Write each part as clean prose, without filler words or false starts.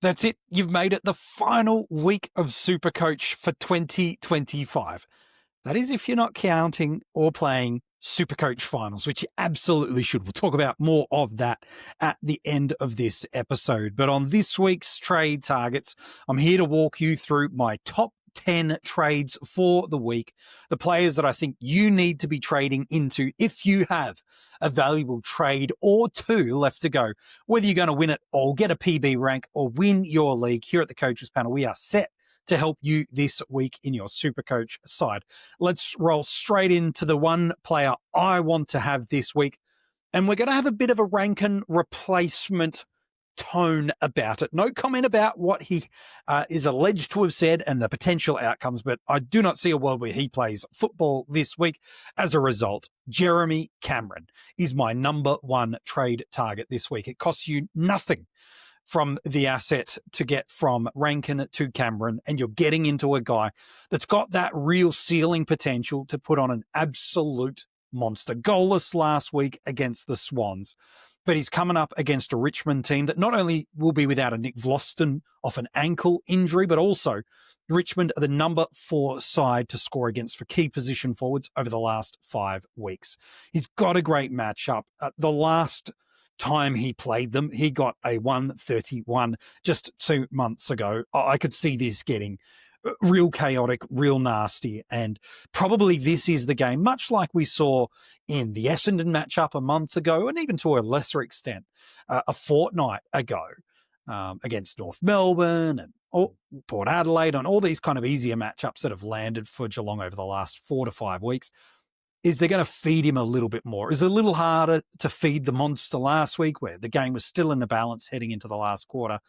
That's it. You've made it the final week of SuperCoach for 2025. That is if you're not counting or playing SuperCoach finals, which you absolutely should. We'll talk about more of that at the end of this episode. But on this week's trade targets, I'm here to walk you through my top 10 trades for the week, the players that I think you need to be trading into if you have a valuable trade or two left to go. Whether you're going to win it all, get a PB rank, or win your league, here at the Coaches Panel, we are set to help you this week in your SuperCoach side. Let's roll straight into the one player I want to have this week. And we're going to have a bit of a Rankin replacement tone about it. No comment about what he is alleged to have said and the potential outcomes, but I do not see a world where he plays football this week. As a result, Jeremy Cameron is my number one trade target this week. It costs you nothing from the asset to get from Rankin to Cameron, and you're getting into a guy that's got that real ceiling potential to put on an absolute monster. Goalless last week against the Swans, but he's coming up against a Richmond team that not only will be without a Nick Vlaston off an ankle injury, but also Richmond are the number 4 side to score against for key position forwards over the last 5 weeks. He's got a great matchup. The last time he played them, he got a 131 just 2 months ago. I could see this getting real chaotic, real nasty, and probably this is the game, much like we saw in the Essendon matchup a month ago, and even to a lesser extent, a fortnight ago against North Melbourne and Port Adelaide, and all these kind of easier matchups that have landed for Geelong over the last 4 to 5 weeks. Is they're going to feed him a little bit more. It's a little harder to feed the monster last week where the game was still in the balance heading into the last quarter.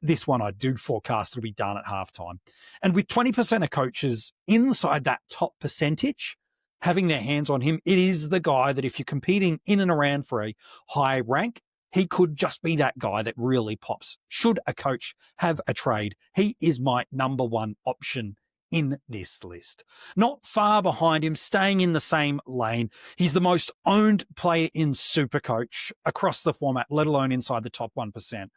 This one I do forecast will be done at halftime. And with 20% of coaches inside that top percentage having their hands on him, it is the guy that if you're competing in and around for a high rank, he could just be that guy that really pops. Should a coach have a trade, he is my number one option in this list. Not far behind him, staying in the same lane. He's the most owned player in SuperCoach across the format, let alone inside the top 1%.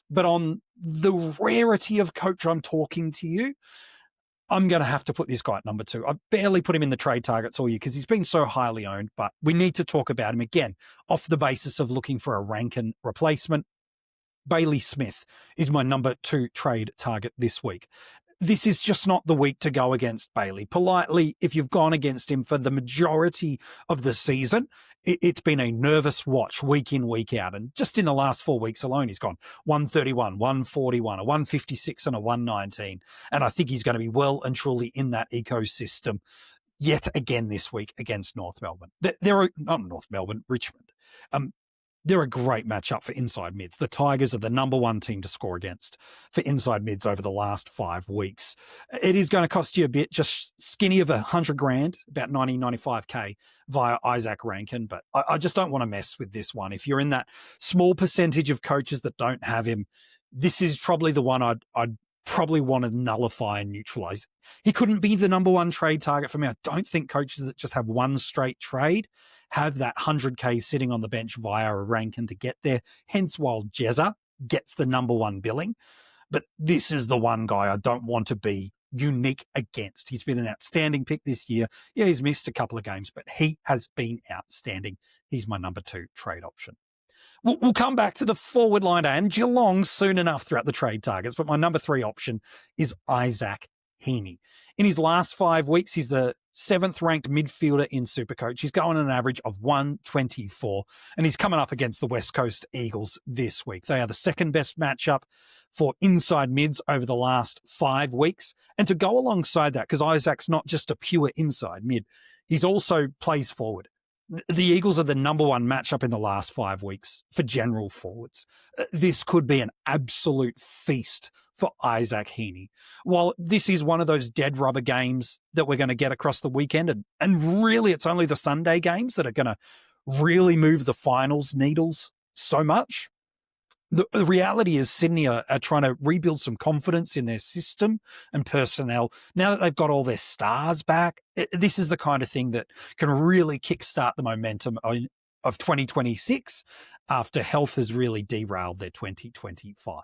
But on the rarity of coach I'm talking to you, I'm going to have to put this guy at number 2. I barely put him in the trade targets all year because he's been so highly owned, but we need to talk about him again off the basis of looking for a Rankin replacement. Bailey Smith is my number 2 trade target this week. This is just not the week to go against Bailey. Politely, if you've gone against him for the majority of the season, it's been a nervous watch week in, week out. And just in the last 4 weeks alone, he's gone 131, 141, a 156 and a 119. And I think he's going to be well and truly in that ecosystem yet again this week against North Melbourne. Richmond. They're a great matchup for inside mids. The Tigers are the number 1 team to score against for inside mids over the last 5 weeks. It is going to cost you a bit, just skinny of $100,000, about 95K via Isaac Rankin. But I just don't want to mess with this one. If you're in that small percentage of coaches that don't have him, this is probably the one I'd probably want to nullify and neutralize. He couldn't be the number 1 trade target for me. I don't think coaches that just have one straight trade have that 100K sitting on the bench via a Rankin to get there. Hence why Jezza gets the number 1 billing. But this is the one guy I don't want to be unique against. He's been an outstanding pick this year. Yeah, he's missed a couple of games, but he has been outstanding. He's my number 2 trade option. We'll come back to the forward line and Geelong soon enough throughout the trade targets, but my number 3 option is Isaac Heaney. In his last 5 weeks, he's the 7th ranked midfielder in SuperCoach. He's going an average of 124, and he's coming up against the West Coast Eagles this week. They are the second best matchup for inside mids over the last 5 weeks. And to go alongside that, because Isaac's not just a pure inside mid, he's also plays forward. The Eagles are the number 1 matchup in the last 5 weeks for general forwards. This could be an absolute feast for Isaac Heaney. While this is one of those dead rubber games that we're going to get across the weekend, and really it's only the Sunday games that are going to really move the finals needles so much, the reality is Sydney are trying to rebuild some confidence in their system and personnel. Now that they've got all their stars back, this is the kind of thing that can really kickstart the momentum of 2026 after health has really derailed their 2025.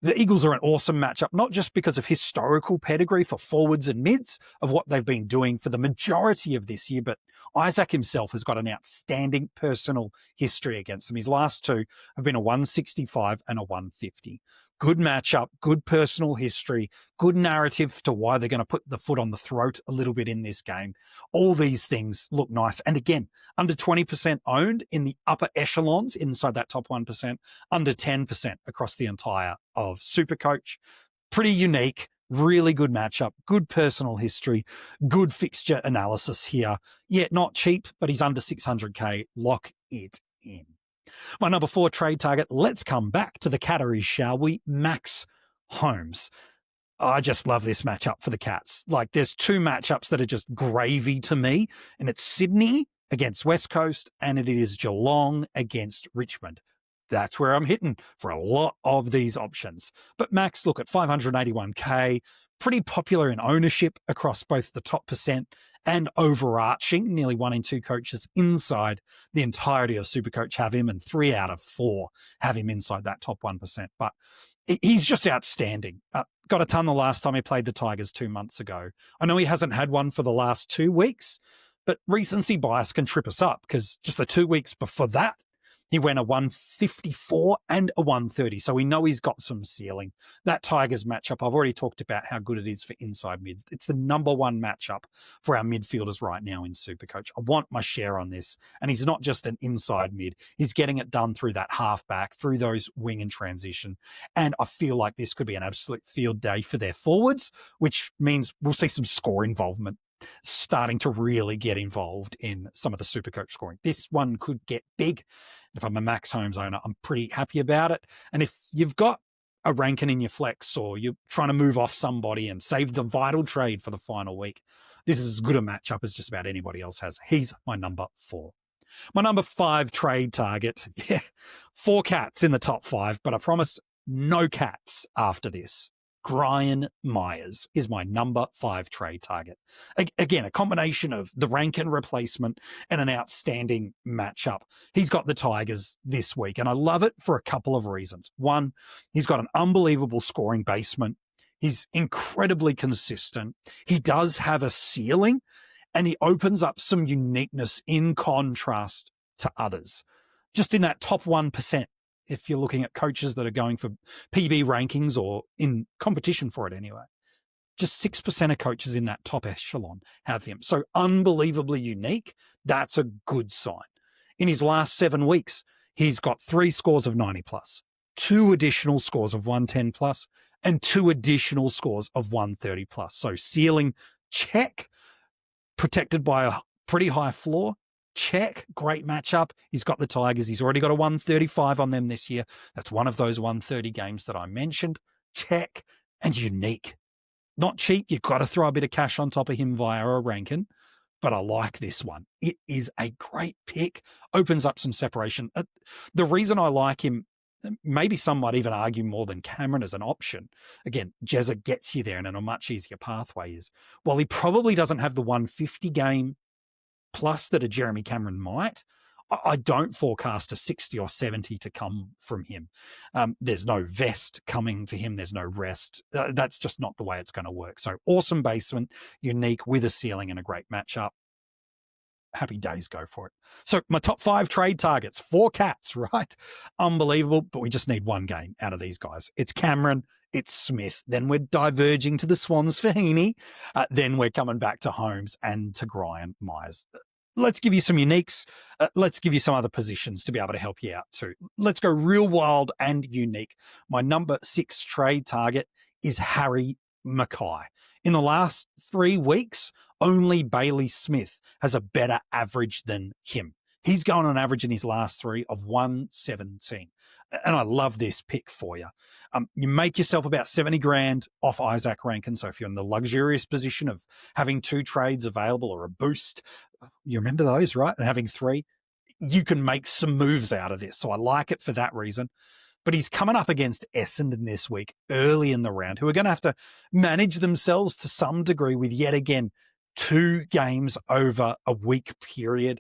The Eagles are an awesome matchup, not just because of historical pedigree for forwards and mids of what they've been doing for the majority of this year, but Isaac himself has got an outstanding personal history against them. His last two have been a 165 and a 150. Good matchup, good personal history, good narrative to why they're going to put the foot on the throat a little bit in this game. All these things look nice. And again, under 20% owned in the upper echelons inside that top 1%, under 10% across the entire of SuperCoach. Pretty unique, really good matchup, good personal history, good fixture analysis here. Yeah, not cheap, but he's under 600K. Lock it in. My number 4 trade target, let's come back to the Catteries, shall we? Max Holmes. I just love this matchup for the Cats. Like, there's two matchups that are just gravy to me, and it's Sydney against West Coast, and it is Geelong against Richmond. That's where I'm hitting for a lot of these options. But Max, look at 581K, pretty popular in ownership across both the top percent and overarching. Nearly 1 in 2 coaches inside the entirety of SuperCoach have him, and 3 out of 4 have him inside that top 1%. But he's just outstanding. Got a ton the last time he played the Tigers 2 months ago. I know he hasn't had one for the last 2 weeks, but recency bias can trip us up because just the 2 weeks before that, he went a 154 and a 130. So we know he's got some ceiling. That Tigers matchup, I've already talked about how good it is for inside mids. It's the number 1 matchup for our midfielders right now in SuperCoach. I want my share on this. And he's not just an inside mid. He's getting it done through that halfback, through those wing and transition. And I feel like this could be an absolute field day for their forwards, which means we'll see some score involvement starting to really get involved in some of the SuperCoach scoring. This one could get big. If I'm a Max Holmes owner, I'm pretty happy about it. And if you've got a Rankin in your flex, or you're trying to move off somebody and save the vital trade for the final week, this is as good a matchup as just about anybody else has. He's my number 4. My number 5 trade target, 4 Cats in the top 5, but I promise no Cats after this. Gryan Miers is my number 5 trade target. Again, a combination of the Rankin replacement and an outstanding matchup. He's got the Tigers this week, and I love it for a couple of reasons. One, he's got an unbelievable scoring basement. He's incredibly consistent. He does have a ceiling, and he opens up some uniqueness in contrast to others. Just in that top 1%. If you're looking at coaches that are going for PB rankings or in competition for it anyway, just 6% of coaches in that top echelon have him. So unbelievably unique. That's a good sign. In his last 7 weeks, he's got 3 scores of 90 plus, 2 additional scores of 110 plus, and 2 additional scores of 130 plus. So ceiling, check. Protected by a pretty high floor. Check. Great matchup. He's got the Tigers. He's already got a 135 on them this year. That's one of those 130 games that I mentioned. Check. And unique. Not cheap. You've got to throw a bit of cash on top of him via a Rankin. But I like this one. It is a great pick. Opens up some separation. The reason I like him, maybe some might even argue more than Cameron as an option. Again, Jezza gets you there and in a much easier pathway is, while he probably doesn't have the 150 game plus that a Jeremy Cameron might, I don't forecast a 60 or 70 to come from him. There's no vest coming for him. There's no rest. That's just not the way it's going to work. So awesome basement, unique with a ceiling and a great matchup. Happy days, go for it. So my top 5 trade targets, 4 Cats, right? Unbelievable, but we just need 1 game out of these guys. It's Cameron, it's Smith. Then we're diverging to the Swans for Heaney. Then we're coming back to Holmes and to Gryan Miers. Let's give you some uniques. Let's give you some other positions to be able to help you out too. Let's go real wild and unique. My number 6 trade target is Harry Mackay. In the last 3 weeks, only Bailey Smith has a better average than him. He's going on average in his last 3 of 117. And I love this pick for you. You make yourself about 70 grand off Isaac Rankin. So if you're in the luxurious position of having 2 trades available or a boost, you remember those, right? And having 3, you can make some moves out of this. So I like it for that reason. But he's coming up against Essendon this week, early in the round, who are going to have to manage themselves to some degree with yet again 2 games over a week period.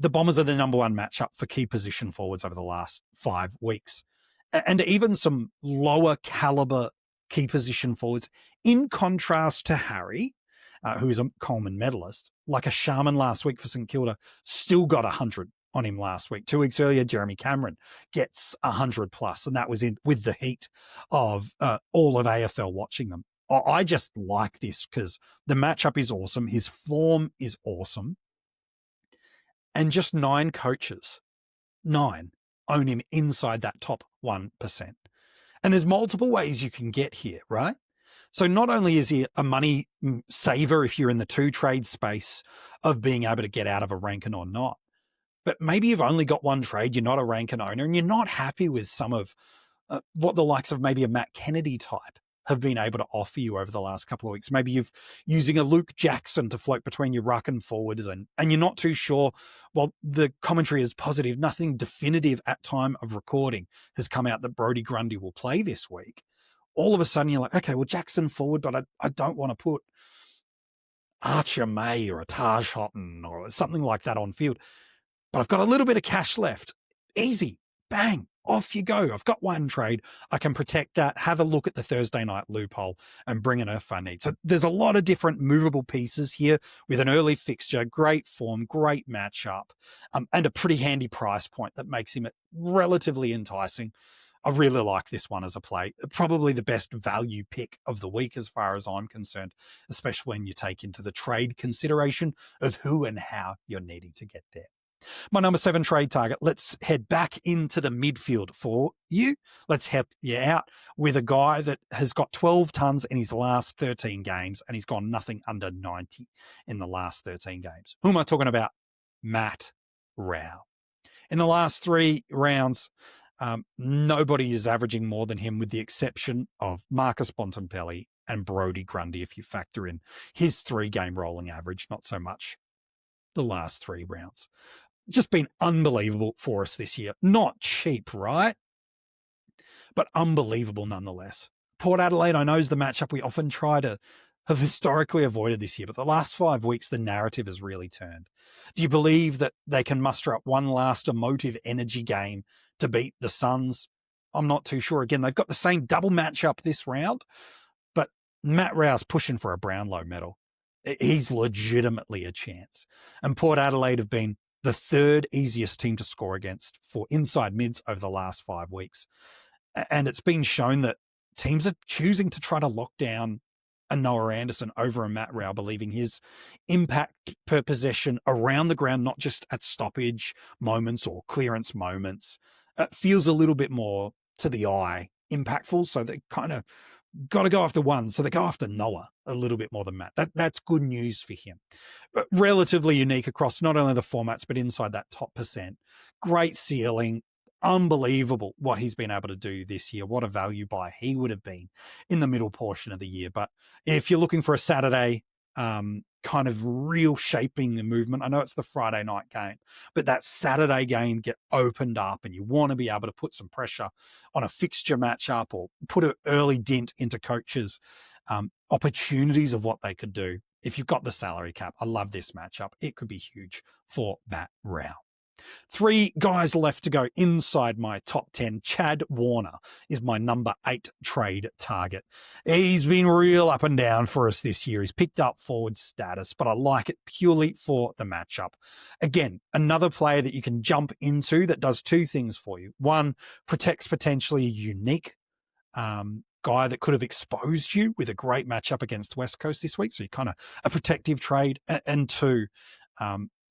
The Bombers are the number 1 matchup for key position forwards over the last 5 weeks. and even some lower caliber key position forwards, in contrast to Harry, who is a Coleman medalist, like a Sharman last week for St Kilda, still got 100 on him last week. 2 weeks earlier, Jeremy Cameron gets 100 plus, and that was with the heat of all of AFL watching them. I just like this because the matchup is awesome. His form is awesome. And just 9 coaches, 9, own him inside that top 1%. And there's multiple ways you can get here, right? So not only is he a money saver if you're in the 2 trade space of being able to get out of a Rankin or not, but maybe you've only got 1 trade, you're not a Rankin owner, and you're not happy with some of what the likes of maybe a Matt Kennedy type have been able to offer you over the last couple of weeks. Maybe you're using a Luke Jackson to float between your ruck and forwards, and you're not too sure. Well, the commentary is positive. Nothing definitive at time of recording has come out that Brodie Grundy will play this week. All of a sudden you're like, okay, well, Jackson forward, but I don't want to put Archer May or a Taj Houghton or something like that on field. But I've got a little bit of cash left. Easy. Bang. Off you go. I've got 1 trade. I can protect that, have a look at the Thursday night loophole and bring in if I need. So there's a lot of different movable pieces here with an early fixture, great form, great matchup, and a pretty handy price point that makes him relatively enticing. I really like this one as a play. Probably the best value pick of the week as far as I'm concerned, especially when you take into the trade consideration of who and how you're needing to get there. My number 7 trade target. Let's head back into the midfield for you. Let's help you out with a guy that has got 12 tons in his last 13 games, and he's gone nothing under 90 in the last 13 games. Who am I talking about? Matt Rowell. In the last 3 rounds, nobody is averaging more than him, with the exception of Marcus Bontempelli and Brodie Grundy, if you factor in his 3-game rolling average, not so much the last 3 rounds. Just been unbelievable for us this year. Not cheap, right? But unbelievable nonetheless. Port Adelaide, I know, is the matchup we often try to have historically avoided this year, but the last 5 weeks, the narrative has really turned. Do you believe that they can muster up one last emotive energy game to beat the Suns? I'm not too sure. Again, they've got the same double matchup this round, but Matt Rowell's pushing for a Brownlow medal. He's legitimately a chance. And Port Adelaide have been the 3rd easiest team to score against for inside mids over the last 5 weeks. And it's been shown that teams are choosing to try to lock down a Noah Anderson over a Matt Rowell, believing his impact per possession around the ground, not just at stoppage moments or clearance moments, feels a little bit more to the eye impactful. So they kind of got to go after one. So they go after Noah a little bit more than Matt. That's good news for him. But relatively unique across not only the formats, but inside that top %. Great ceiling. Unbelievable what he's been able to do this year. What a value buy he would have been in the middle portion of the year. But if you're looking for a Saturday kind of real shaping the movement, I know it's the Friday night game, but that Saturday game get opened up and you want to be able to put some pressure on a fixture matchup or put an early dent into coaches' opportunities of what they could do. If you've got the salary cap, I love this matchup. It could be huge for Matt Rowell. 3 guys left to go inside my top 10. Chad Warner is my number 8 trade target. He's been real up and down for us this year. He's picked up forward status, but I like it purely for the matchup. Again, another player that you can jump into that does 2 things for you. 1, protects potentially a unique guy that could have exposed you with a great matchup against West Coast this week. So you kind of a protective trade. And 2,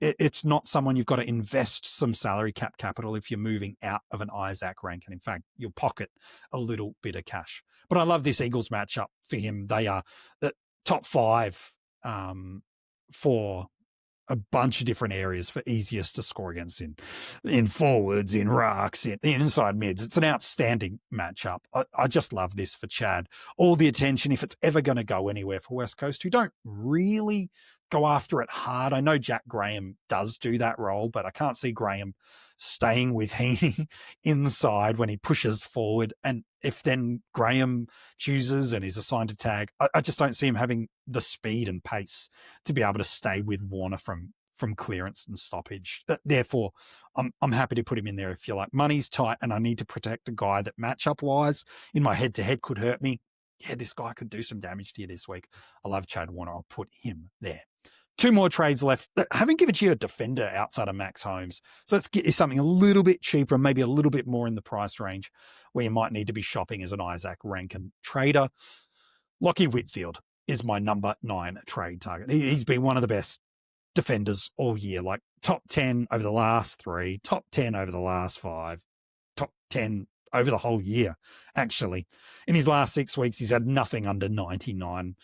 it's not someone you've got to invest some salary cap capital if you're moving out of an Isaac Rankin. In fact, you'll pocket a little bit of cash. But I love this Eagles matchup for him. They are the top 5 for a bunch of different areas for easiest to score against in forwards, in rucks, in inside mids. It's an outstanding matchup. I just love this for Chad. All the attention, if it's ever going to go anywhere for West Coast, who don't really go after it hard. I know Jack Graham does do that role, but I can't see Graham staying with Heaney inside when he pushes forward. And if then Graham chooses and is assigned to tag, I just don't see him having the speed and pace to be able to stay with Warner from from clearance and stoppage. Therefore, I'm happy to put him in there if you like. Money's tight and I need to protect a guy that matchup-wise in my head-to-head could hurt me. Yeah, this guy could do some damage to you this week. I love Chad Warner. I'll put him there. 2 more trades left. I haven't given you a defender outside of Max Holmes. So let's get you something a little bit cheaper, maybe a little bit more in the price range where you might need to be shopping as an Isaac Rankin trader. Locky Whitfield is my number 9 trade target. He's been one of the best defenders all year, like top 10 over the last 3, top 10 over the last 5, top 10 over the whole year, actually. In his last 6 weeks, he's had nothing under 99.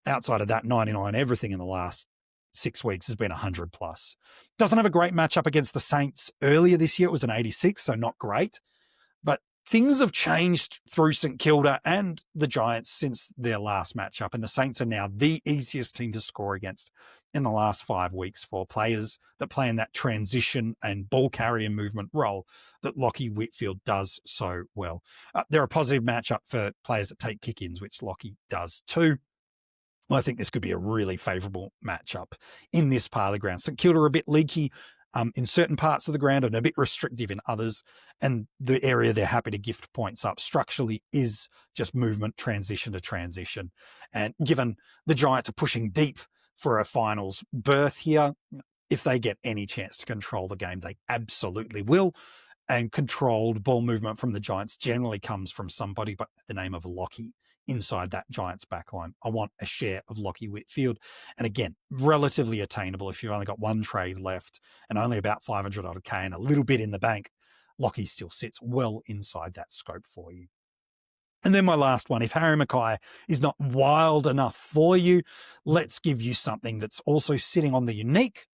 Outside of that, 99, everything in the last 6 weeks has been 100 plus. Doesn't have a great matchup against the Saints. Earlier this year, it was an 86, so not great. But things have changed through St Kilda and the Giants since their last matchup, and the Saints are now the easiest team to score against in the last 5 weeks for players that play in that transition and ball carrier movement role that Locky Whitfield does so well. They're a positive matchup for players that take kick-ins, which Locky does too. Well, I think this could be a really favourable matchup in this part of the ground. St Kilda are a bit leaky in certain parts of the ground and a bit restrictive in others. And the area they're happy to gift points up structurally is just movement, transition to transition. And given the Giants are pushing deep for a finals berth here, if they get any chance to control the game, they absolutely will. And controlled ball movement from the Giants generally comes from somebody by the name of Locky inside that Giants backline. I want a share of Locky Whitfield. And again, relatively attainable if you've only got 1 trade left and only about 500 odd K and a little bit in the bank. Locky still sits well inside that scope for you. And then my last one, if Harry Mackay is not wild enough for you, let's give you something that's also sitting on the unique,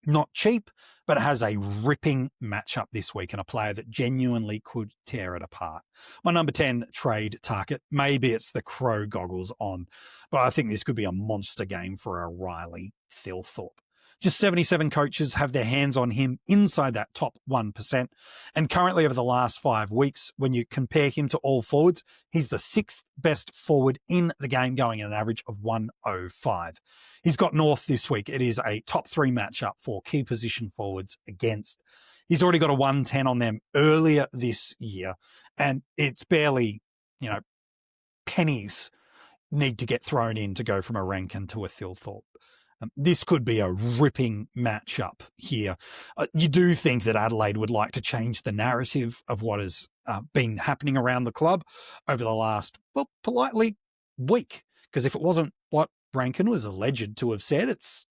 not cheap, but it has a ripping matchup this week and a player that genuinely could tear it apart. My number 10 trade target, maybe it's the Crow goggles on, but I think this could be a monster game for a Riley Thilthorpe. Just 77 coaches have their hands on him inside that top 1%. And currently over the last 5 weeks, when you compare him to all forwards, he's the 6th best forward in the game, going at an average of 105. He's got North this week. It is a top 3 matchup for key position forwards against. He's already got a 110 on them earlier this year. And it's barely, pennies need to get thrown in to go from a Rankin to a Thilthorpe. This could be a ripping matchup here. You do think that Adelaide would like to change the narrative of what has been happening around the club over the last, politely, week. Because if it wasn't what Rankin was alleged to have said, it's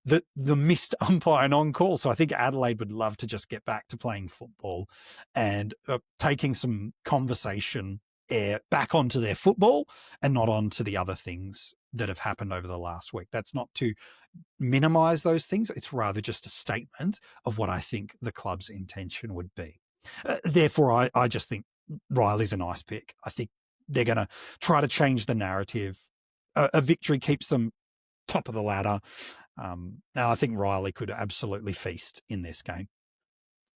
the missed umpire non-call. So I think Adelaide would love to just get back to playing football and taking some conversation air back onto their football and not onto the other things that have happened over the last week. That's not to minimize those things. It's rather just a statement of what I think the club's intention would be. Therefore, I just think Riley's a nice pick. I think they're going to try to change the narrative. A victory keeps them top of the ladder. Now, I think Riley could absolutely feast in this game.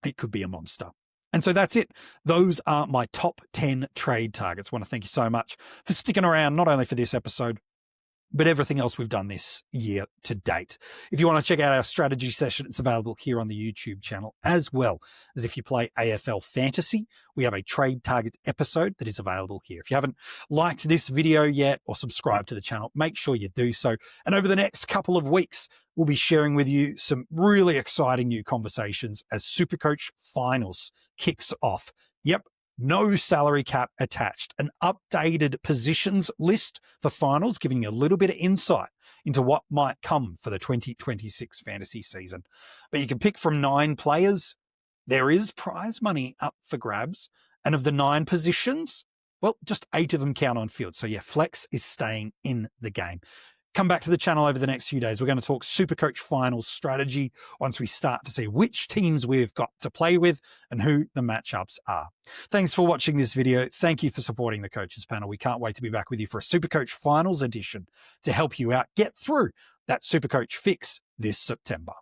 It could be a monster. And so that's it. Those are my top 10 trade targets. I want to thank you so much for sticking around, not only for this episode, but everything else we've done this year to date. If you want to check out our strategy session, it's available here on the YouTube channel, as well as if you play AFL Fantasy, we have a trade target episode that is available here. If you haven't liked this video yet or subscribed to the channel, make sure you do so. And over the next couple of weeks, we'll be sharing with you some really exciting new conversations as SuperCoach Finals kicks off. Yep. No salary cap attached, an updated positions list for finals, giving you a little bit of insight into what might come for the 2026 fantasy season. But you can pick from 9 players. There is prize money up for grabs. And of the 9 positions, just 8 of them count on field. So yeah, flex is staying in the game. Come back to the channel over the next few days. We're going to talk SuperCoach Finals strategy once we start to see which teams we've got to play with and who the matchups are. Thanks for watching this video. Thank you for supporting the Coaches Panel. We can't wait to be back with you for a SuperCoach Finals edition to help you out get through that SuperCoach fix this September.